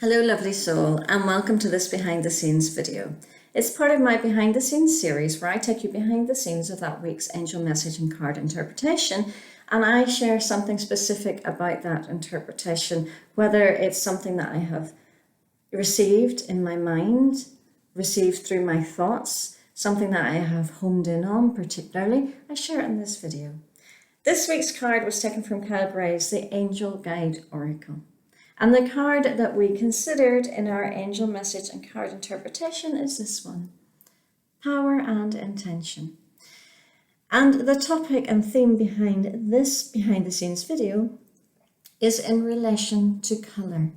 Hello lovely soul, and welcome to this behind the scenes video. It's part of my behind the scenes series where I take you behind the scenes of that week's angel message and card interpretation, and I share something specific about that interpretation, whether it's something that I have received in my mind, received through my thoughts, something that I have homed in on particularly. I share it in this video. This week's card was taken from Kyle Bray's The Angel Guide Oracle. And the card that we considered in our angel message and card interpretation is this one, Power and Intention. And the topic and theme behind this behind the scenes video is in relation to colour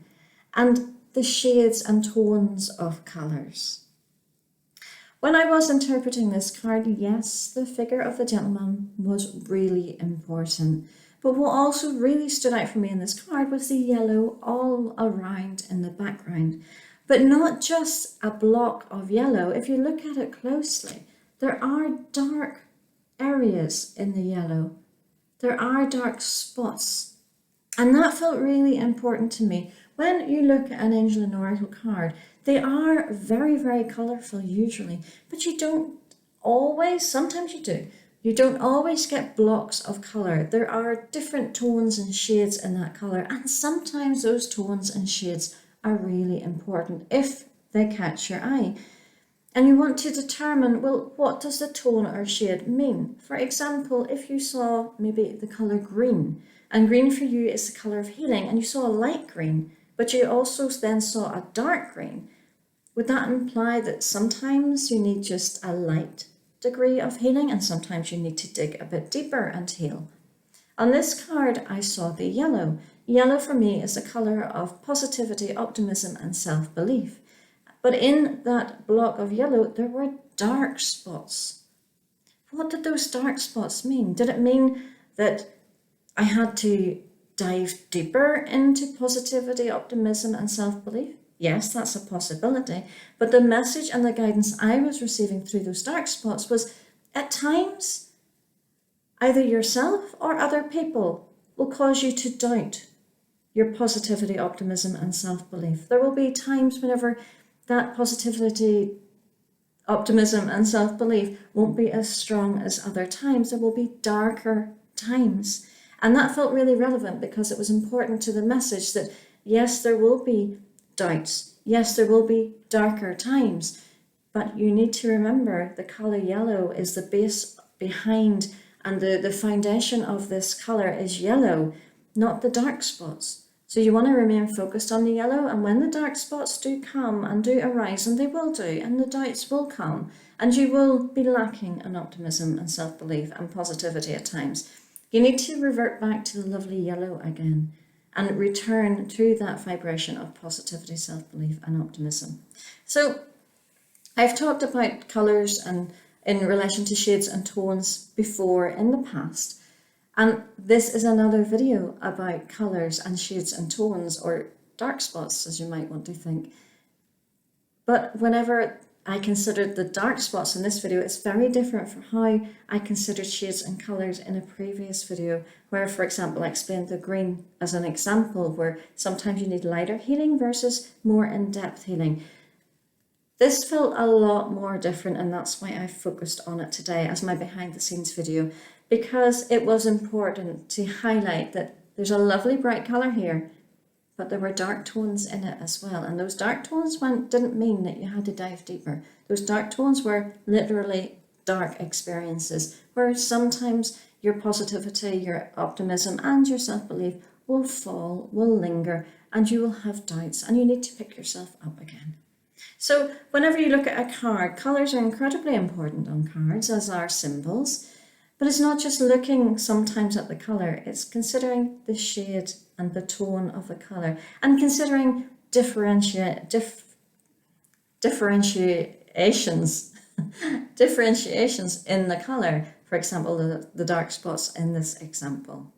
and the shades and tones of colours. When I was interpreting this card, yes, the figure of the gentleman was really important. But what also really stood out for me in this card was the yellow all around in the background. But not just a block of yellow. If you look at it closely, there are dark areas in the yellow. There are dark spots. And that felt really important to me. When you look at an angel and oracle card, they are very, very colourful usually. But you don't always, sometimes you do. You don't always get blocks of colour. There are different tones and shades in that colour, and sometimes those tones and shades are really important if they catch your eye. And you want to determine, well, what does the tone or shade mean? For example, if you saw maybe the colour green, and green for you is the colour of healing, and you saw a light green, but you also then saw a dark green, would that imply that sometimes you need just a light degree of healing and sometimes you need to dig a bit deeper and heal? On this card I saw the yellow. Yellow for me is a colour of positivity, optimism and self-belief. But in that block of yellow there were dark spots. What did those dark spots mean? Did it mean that I had to dive deeper into positivity, optimism and self-belief? Yes, that's a possibility, but the message and the guidance I was receiving through those dark spots was, at times, either yourself or other people will cause you to doubt your positivity, optimism and self-belief. There will be times whenever that positivity, optimism and self-belief won't be as strong as other times. There will be darker times. And that felt really relevant because it was important to the message that, yes, there will be doubts. Yes, there will be darker times, but you need to remember the colour yellow is the base behind, and the foundation of this colour is yellow, not the dark spots. So you want to remain focused on the yellow, and when the dark spots do come and do arise, and they will do, and the doubts will come, and you will be lacking in optimism and self-belief and positivity at times, you need to revert back to the lovely yellow again and return to that vibration of positivity, self-belief and optimism. So I've talked about colours and in relation to shades and tones before in the past. And this is another video about colours and shades and tones, or dark spots as you might want to think. But whenever I considered the dark spots in this video, it's very different from how I considered shades and colours in a previous video, where, for example, I explained the green as an example, where sometimes you need lighter healing versus more in-depth healing. This felt a lot more different, and that's why I focused on it today as my behind the scenes video, because it was important to highlight that there's a lovely bright colour here, but there were dark tones in it as well. And those dark tones didn't mean that you had to dive deeper. Those dark tones were literally dark experiences where sometimes your positivity, your optimism and your self-belief will fall, will linger, and you will have doubts, and you need to pick yourself up again. So whenever you look at a card, colours are incredibly important on cards, as are symbols. But it's not just looking sometimes at the colour, it's considering the shade and the tone of the colour, and considering differentiations differentiations in the colour. For example, the dark spots in this example.